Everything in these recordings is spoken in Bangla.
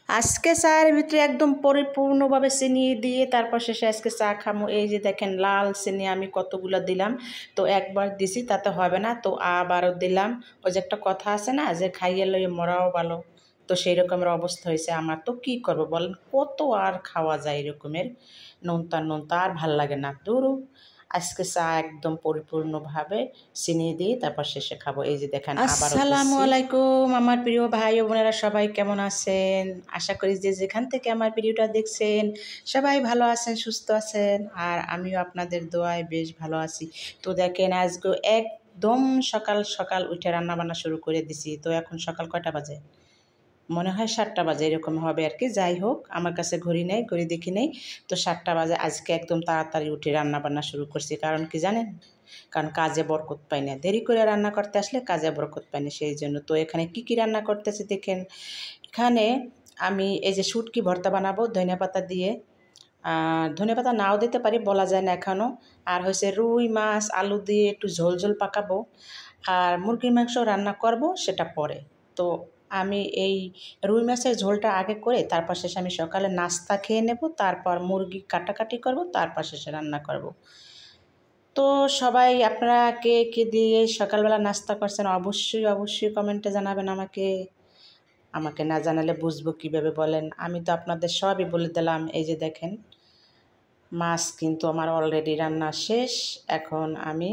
আজকে চায়ের ভিতরে একদম পরিপূর্ণভাবে চিনি দিয়ে তারপর শেষে আজকে চা খামো। এই যে দেখেন লাল চিনি আমি কতগুলো দিলাম, তো একবার দিছি তাতে হবে না, তো আবারও দিলাম। ওই যে একটা কথা আছে না যে খাইয়ে লইয়ে মরাও ভালো, তো সেই রকমের অবস্থা হয়েছে আমার। তো কি করব বলেন, কত আর খাওয়া যায় এরকমের নোনতা আর ভাল লাগে না। ধরু আজকে চা একদম পরিপূর্ণভাবে চিনি দিয়ে তারপর শেষে খাবো। এই যে দেখেন আবারও আসসালামু দিচ্ছি। আলাইকুম আমার প্রিয় ভাই ও বোনেরা, সবাই কেমন আছেন? আশা করি যে যেখান থেকে আমার ভিডিওটা দেখছেন সবাই ভালো আছেন, সুস্থ আছেন, আর আমিও আপনাদের দোয়ায় বেশ ভালো আছি। তো দেখেন আজকে একদম সকাল সকাল উঠে রান্না বান্না শুরু করে দিছি। তো এখন সকাল কয়টা বাজে? মনে হয় 7টা বাজে এরকম হবে আর কি। যাই হোক, আমার কাছে ঘড়ি নেই, ঘড়ি দেখি নেই। তো 7টা বাজে আজকে একদম তাড়াতাড়ি উঠে রান্না বান্না শুরু করছি। কারণ কি জানেন? কারণ কাজে বরকত পাই না, দেরি করে রান্না করতে আসলে কাজে বরকত পাই না, সেই জন্য। তো এখানে কি কি রান্না করতেছি দেখেন। এখানে আমি এই যে শুটকি ভর্তা বানাবো ধনিয়া দিয়ে। ধনিয়া নাও দিতে পারি, বলা যায় না এখনও। আর হয়েছে রুই মাছ আলু দিয়ে একটু ঝোল ঝোল পাকাবো। আর মুরগির মাংস রান্না করব, সেটা পরে। তো আমি এই রুই মাছের ঝোলটা আগে করে তারপর শেষে আমি সকালে নাস্তা খেয়ে নেব, তারপর মুরগি কাটাকাটি করব, তারপর শেষে রান্না করব। তো সবাই আপনারা কে কে দিয়ে সকালবেলা নাস্তা করছেন অবশ্যই অবশ্যই কমেন্টে জানাবেন আমাকে। আমাকে না জানালে বুঝবো কীভাবে বলেন? আমি তো আপনাদের সবই বলে দিলাম। এই যে দেখেন মাছ কিন্তু আমার অলরেডি রান্না শেষ। এখন আমি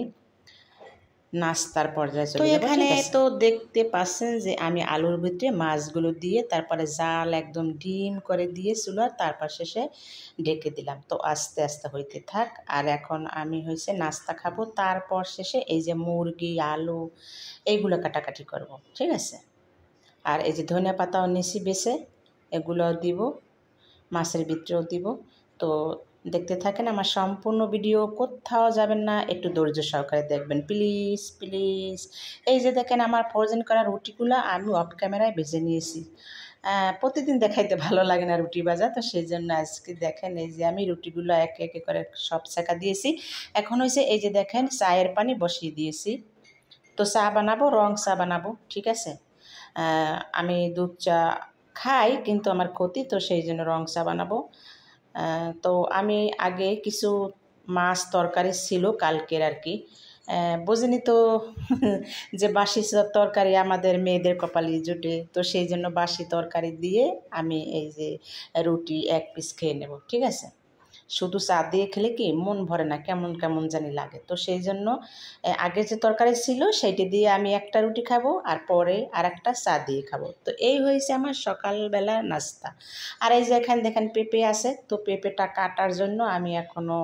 নাস্তার পর্যায়ে তো চলে যাব, এখানে ঠিক আছে? তো দেখতে পাচ্ছেন যে আমি আলুর ভিতরে মাছগুলো দিয়ে তারপরে জাল একদম ডিম করে দিয়ে চুলার তারপর শেষে ঢেকে দিলাম। তো আস্তে আস্তে হইতে থাক। আর এখন আমি হয়েছে নাস্তা খাবো, তারপর শেষে এই যে মুরগি আলু এইগুলো কাটাকাটি করব, ঠিক আছে? আর এই যে ধনিয়া পাতাও নিছি বেছে, এগুলো দিব, মাছের ভিতরেও দিব। তো দেখতে থাকেন আমার সম্পূর্ণ ভিডিও, কোথাও যাবেন না, একটু ধৈর্য সহকারে দেখবেন প্লিজ প্লিজ। এই যে দেখেন আমার ফ্রোজেন করা রুটিগুলো আমি অফ ক্যামেরায় ভেজে নিয়েছি। প্রতিদিন দেখাইতে ভালো লাগে না রুটি ভাজা, তো সেই জন্য আজকে দেখেন এই যে আমি রুটিগুলো একে একে করে সব সেঁকা দিয়েছি। এখন হয়েছে এই যে দেখেন চায়ের পানি বসিয়ে দিয়েছি। তো চা বানাবো, রং চা বানাবো, ঠিক আছে? আমি দুধ চা খাই কিন্তু আমার ক্ষতি, তো সেই জন্য রং চা বানাবো। তো আমি আগে কিছু মাছ তরকারি ছিল কালকের আর কি, বোঝেনি তো যে বাসি তরকারি আমাদের মেয়েদের কপালে জুটে, তো সেই জন্য বাসি তরকারি দিয়ে আমি এই যে রুটি 1 পিস খেয়ে নেব, ঠিক আছে? শুধু চা দিয়ে খেলে কি মন ভরে না, কেমন কেমন জানি লাগে। তো সেই জন্য আগে যে তরকারি ছিল সেইটি দিয়ে আমি একটা রুটি খাবো, আর পরে আর একটা চা দিয়ে খাবো। তো এই হয়েছে আমার সকালবেলা নাস্তা। আর এই যে এখানে দেখেন পেঁপে আছে, তো পেঁপেটা কাটার জন্য আমি এখনও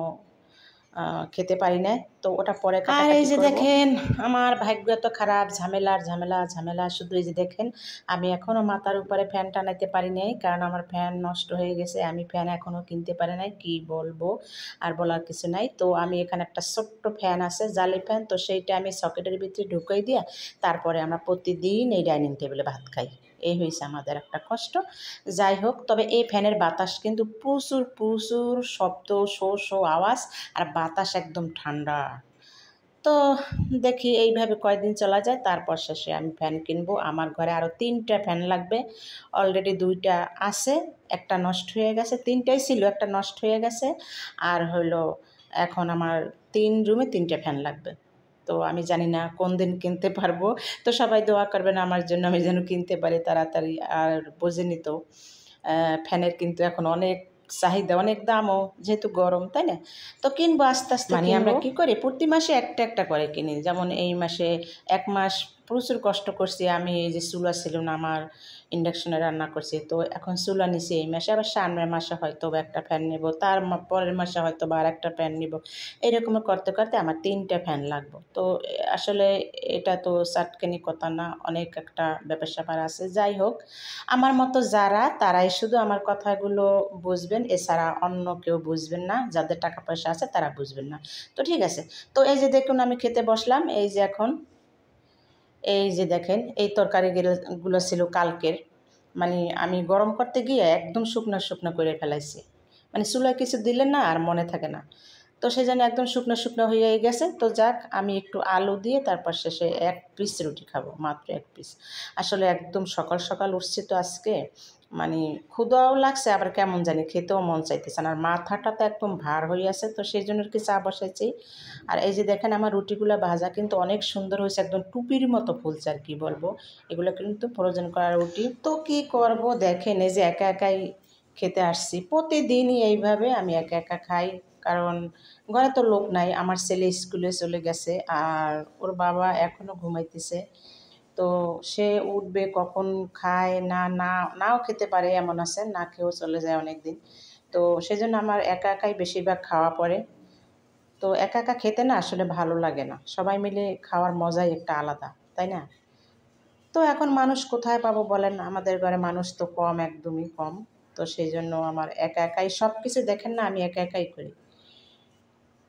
খেতে পারি না, তো ওটা পরে আর এই কাটাকাটি যে করব। দেখেন আমার ভাগ্য এত খারাপ, ঝামেলার ঝামেলা ঝামেলা শুধু। এই যে দেখেন আমি এখনও মাথার উপরে ফ্যান টানাইতে পারি নাই, কারণ আমার ফ্যান নষ্ট হয়ে গেছে। আমি ফ্যান এখনও কিনতে পারি নাই, কি বলবো আর বলার কিছু নাই। তো আমি এখানে একটা ছোট্ট ফ্যান আছে, জালি ফ্যান, তো সেইটা আমি সকেটের ভিতরে ঢুকাই দিয়ে তারপরে আমরা প্রতিদিন এই ডাইনিং টেবিলে ভাত খাই। এই হয়েছে আমাদের একটা কষ্ট। যাই হোক, তবে এই ফ্যানের বাতাস কিন্তু প্রচুর প্রচুর শব্দ, শো শো আওয়াজ, আর বাতাস একদম ঠান্ডা। তো দেখি এইভাবে কয়দিন চলা যায়, তারপর শেষে আমি ফ্যান কিনবো। আমার ঘরে আরও 3টা ফ্যান লাগবে। অলরেডি 2টা আছে, একটা নষ্ট হয়ে গেছে। 3টাই ছিল, একটা নষ্ট হয়ে গেছে। আর হলো এখন আমার 3 রুমে 3টে ফ্যান লাগবে। তো আমি জানি না কোন দিন কিনতে পারবো। তো সবাই দোয়া করবেন আমার জন্য, আমি যেন কিনতে পারি তাড়াতাড়ি। আর বোঝেনি তো ফ্যানের কিন্তু এখন অনেক চাহিদা, অনেক দামও, যেহেতু গরম, তাই না? তো কিনবো, আস্তে আস্তে মানে কিনবো। আমরা কি করি প্রতি মাসে একটা একটা করে কিনি। যেমন এই মাসে 1 মাস প্রচুর কষ্ট করছি আমি, এই যে চুলা ছিল না আমার, ইন্ডাকশনে রান্না করছি, তো এখন চুলা নিছি এই মাসে। আবার সামনের মাসে হয়তো বা একটা ফ্যান নেব, তার পরের মাসে হয়তো বা আর একটা ফ্যান নিব। এরকম করতে করতে আমার 3টে ফ্যান লাগবে। তো আসলে এটা তো চাটকানি কথা না, অনেক একটা ব্যাপার স্যাপার আছে। যাই হোক, আমার মতো যারা, তারাই শুধু আমার কথাগুলো বুঝবেন, এছাড়া অন্য কেউ বুঝবেন না। যাদের টাকা পয়সা আছে তারা বুঝবেন না। তো ঠিক আছে। তো এই যে দেখুন আমি খেতে বসলাম। এই যে এখন এই যে দেখেন এই তরকারিগুলো ছিল কালকের। মানে আমি গরম করতে গিয়ে একদম শুকনো শুকনো করে ফেলাইছি। মানে চুলায় কিছু দিলে না আর মনে থাকে না। তো সেই জন্য একদম শুকনো শুকনো হয়ে গেছে। তো যাক, আমি একটু আলু দিয়ে তারপর শেষে 1 পিস রুটি খাবো, মাত্র 1 পিস। আসলে একদম সকাল সকাল উঠছি তো আজকে, মানে ক্ষুধাও লাগছে, আবার কেমন জানি খেতেও মন চাইতেছে না, আর মাথাটা তো একদম ভার হয়ে আছে। তো সেই জন্য আর কি চা বসাইছি। আর এই যে দেখেন আমার রুটিগুলো ভাজা কিন্তু অনেক সুন্দর হয়েছে, একদম টুপির মতো ফুলছে, আর কি বলবো। এগুলো কিন্তু ফ্রোজেন করা রুটি। তো কি করব দেখেন, এই যে একা একাই খেতে আসছি, প্রতিদিনই এইভাবে আমি একা একা খাই। কারণ ঘরে তো লোক নাই, আমার ছেলে স্কুলে চলে গেছে আর ওর বাবা এখনও ঘুমাইতেছে। তো সে উঠবে কখন, খায় না না নাও খেতে পারে, এমন আছে না খেয়েও চলে যায় অনেক দিন। তো সেজন্য আমার একা একাই বেশিরভাগ খাওয়া পড়ে। তো একা একা খেতে না আসলে ভালো লাগে না, সবাই মিলে খাওয়ার মজাই একটা আলাদা, তাই না? তো এখন মানুষ কোথায় পাবো বলেন, আমাদের ঘরে মানুষ তো কম, একদমই কম। তো সেই জন্য আমার একা একাই সব কিছু, দেখেন না আমি একা একাই করি।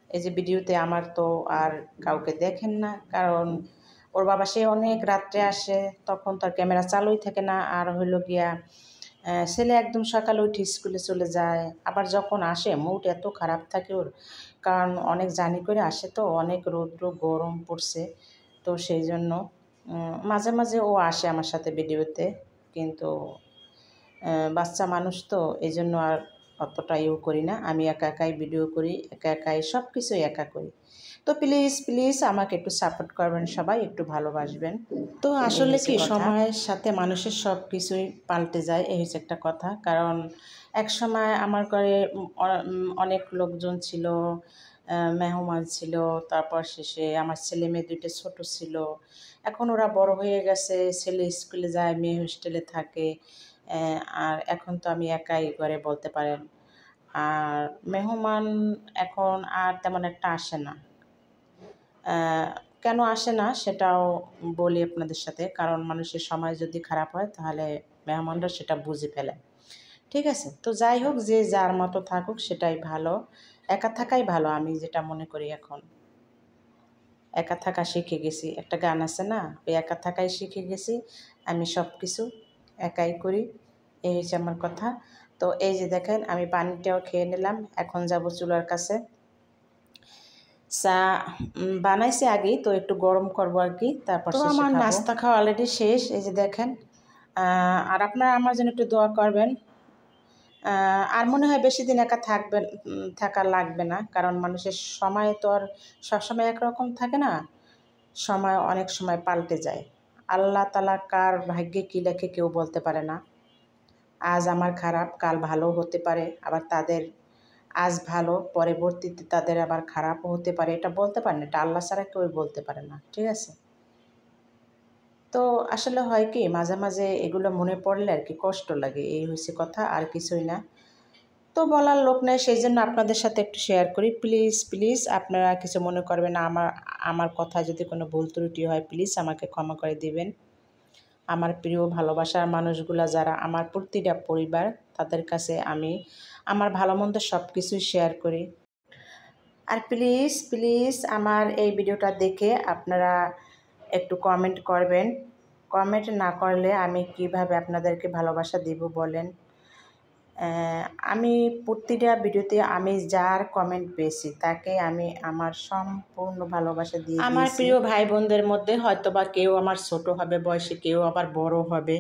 এই যে ভিডিওতে আমার তো আর কাউকে দেখেন না, কারণ ওর বাবা সে অনেক রাত্রে আসে, তখন তার ক্যামেরা চালুই থাকে না। আর হইল গিয়া ছেলে একদম সকালে উঠে স্কুলে চলে যায়, আবার যখন আসে মুড এত খারাপ থাকে ওর, কারণ অনেক জার্নি করে আসে, তো অনেক রৌদ্র গরম পড়ছে। তো সেই জন্য মাঝে মাঝে ও আসে আমার সাথে ভিডিওতে, কিন্তু বাচ্চা মানুষ তো এই জন্য আর অতটা ইউ করি না। আমি একা একাই ভিডিও করি, একা একাই সব কিছুই একা করি। তো প্লিজ প্লিজ আমাকে একটু সাপোর্ট করবেন, সবাই একটু ভালোবাসবেন। তো আসলে কি সময়ের সাথে মানুষের সব কিছুই পাল্টে যায়, এই হচ্ছে একটা কথা। কারণ এক সময় আমার ঘরে অনেক লোকজন ছিল, মেহমান ছিল, তারপর শেষে আমার ছেলে মেয়ে দুইটা ছোট ছিল। এখন ওরা বড় হয়ে গেছে, ছেলে স্কুলে যায়, মেয়ে হোস্টেলে থাকে। আর এখন তো আমি একাই ঘরে বলতে পারেন। আর মেহমান এখন আর তেমন একটা আসে না। কেন আসে না সেটাও বলি আপনাদের সাথে, কারণ মানুষের সময় যদি খারাপ হয় তাহলে মেহমানরা সেটা বুঝে ফেলে। ঠিক আছে? তো যাই হোক, যে যার মতো থাকুক সেটাই ভালো। একা থাকাই ভালো, আমি যেটা মনে করি এখন। একা থাকা শিখে গেছি, একটা গান আছে না, ওই একা থাকাই শিখে গেছি। আমি সব কিছু একাই করি, এই হচ্ছে আমার কথা। তো এই যে দেখেন আমি পানিটাও খেয়ে নিলাম, এখন যাব চুলার কাছে। চা বানাইছি আগেই, তো একটু গরম করবো আর কি, তারপর শেষে আমার নাস্তা খাওয়া অলরেডি শেষ, এই যে দেখেন। আর আপনারা আমার জন্য একটু দোয়া করবেন। আর মনে হয় বেশি দিন একা থাকবেন, থাকা লাগবে না, কারণ মানুষের সময় তো আর সবসময় একরকম থাকে না, সময় অনেক সময় পাল্টে যায়। আল্লাহ তাআলা কার ভাগ্যে কী লেখে কেউ বলতে পারে না। আজ আমার খারাপ, কাল ভালো হতে পারে, আবার তাদের আজ ভালো, পরবর্তীতে তাদের আবার খারাপও হতে পারে, এটা বলতে পারে না, এটা আল্লাহ ছাড়া কেউ বলতে পারে না, ঠিক আছে? তো আসলে হয় কি, মাঝে মাঝে এগুলো মনে পড়লে আর কি কষ্ট লাগে, এই হচ্ছে কথা, আর কিছুই না। তো বলার লোক নেই, সেই জন্য আপনাদের সাথে একটু শেয়ার করি। প্লিজ প্লিজ আপনারা কিছু মনে করবেন না, আমার আমার কথা যদি কোনো ভুল ত্রুটি হয় প্লিজ আমাকে ক্ষমা করে দিবেন। আমার প্রিয় ভালোবাসার মানুষগুলা যারা আমার প্রতিটা পরিবার, তাদের কাছে আমি আমার ভালো মন্দ সব কিছুই শেয়ার করি। আর প্লিজ প্লিজ আমার এই ভিডিওটা দেখে আপনারা একটু কমেন্ট করবেন। কমেন্ট না করলে আমি কিভাবে আপনাদেরকে ভালোবাসা দিব বলেন? আমি প্রতিটা ভিডিওতে আমি যার কমেন্ট পেয়েছি তাকে আমি আমার সম্পূর্ণ ভালোবাসা দিয়ে দিয়েছি। আমার প্রিয় ভাই বোনদের মধ্যে হয়তোবা কেউ আমার ছোট হবে বয়সে, কেউ আবার বড় হবে।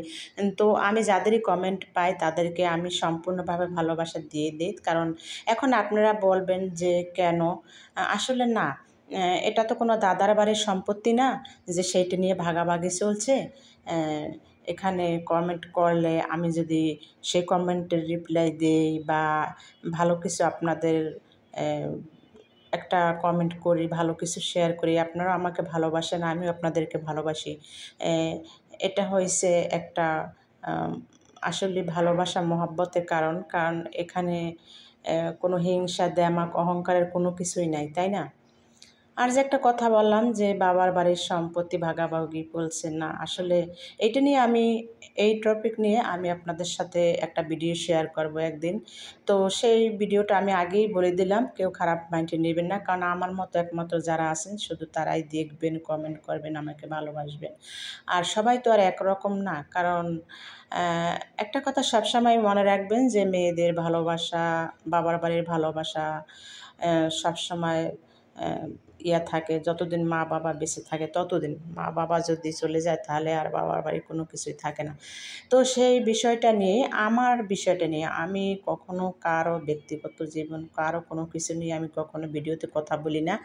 তো আমি যাদেরই কমেন্ট পাই তাদেরকে আমি সম্পূর্ণভাবে ভালোবাসা দিয়ে দিই। কারণ এখন আপনারা বলবেন যে কেন? আসলে না, এটা তো কোনো দাদার বাড়ির সম্পত্তি না যে সেইটা নিয়ে ভাগাভাগি চলছে। এখানে কমেন্ট করলে আমি যদি সেই কমেন্টের রিপ্লাই দেই বা ভালো কিছু আপনাদের একটা কমেন্ট করি, ভালো কিছু শেয়ার করি, আপনারা আমাকে ভালোবাসেন, আমিও আপনাদেরকে ভালোবাসি। এটা হয়েছে একটা আসলে ভালোবাসা মহব্বতের কারণ। কারণ এখানে কোনো হিংসা, দেমাক, অহংকারের কোনো কিছুই নাই, তাই না? আর যে একটা কথা বললাম যে বাবার বাড়ির সম্পত্তি ভাগাভাগি বলছে না, আসলে এইটা নিয়ে এই টপিক নিয়ে আমি আপনাদের সাথে একটা ভিডিও শেয়ার করব একদিন। তো সেই ভিডিওটা আমি আগেই বলে দিলাম, কেউ খারাপ মাইন্ডে নেবেন না, কারণ আমার মতো একমাত্র যারা আছেন শুধু তারাই দেখবেন, কমেন্ট করবেন, আমাকে ভালোবাসবেন। আর সবাই তো আর একরকম না, কারণ একটা কথা সবসময় মনে রাখবেন যে মেয়েদের ভালোবাসা, বাবার বাড়ির ভালোবাসা সবসময় থাকে, যতদিন মা বাবা বেঁচে থাকে ততদিন। মা বাবা যদি চলে যায় তাহলে আর বাবার বাড়ির কোনো কিছুই থাকে না। তো সেই বিষয়টা নিয়ে আমি কখনো কারো ব্যক্তিগত জীবন, কারো কোনো কিছু নিয়ে আমি কখনো ভিডিওতে কথা বলি না।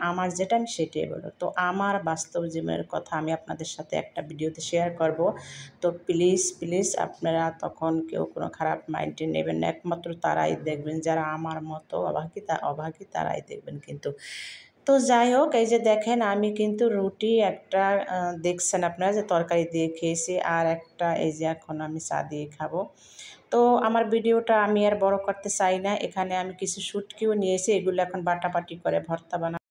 আমার যেটা আমি সেটাই বলবো। তো আমার বাস্তব জীবনের কথা আমি আপনাদের সাথে একটা ভিডিওতে শেয়ার করব। তো প্লিজ প্লিজ আপনারা তখন কেউ কোনো খারাপ মাইন্ডে নেবেন না। একমাত্র তারাই দেখবেন যারা আমার মতো অভাগী তারাই দেখবেন কিন্তু। তো যাই হোক, এই যে দেখেন আমি কিন্তু রুটি একটা দেখছেন আপনারা যে তরকারি দিয়ে খেয়েছি, আর একটা এই যে এখন আমি চা দিয়ে খাবো। তো আমার ভিডিওটা আমি আর বড় করতে চাই না। এখানে আমি কিছু শুটকিও নিয়েছি, এগুলো এখন বাটাবাটি করে ভর্তা বানাবো।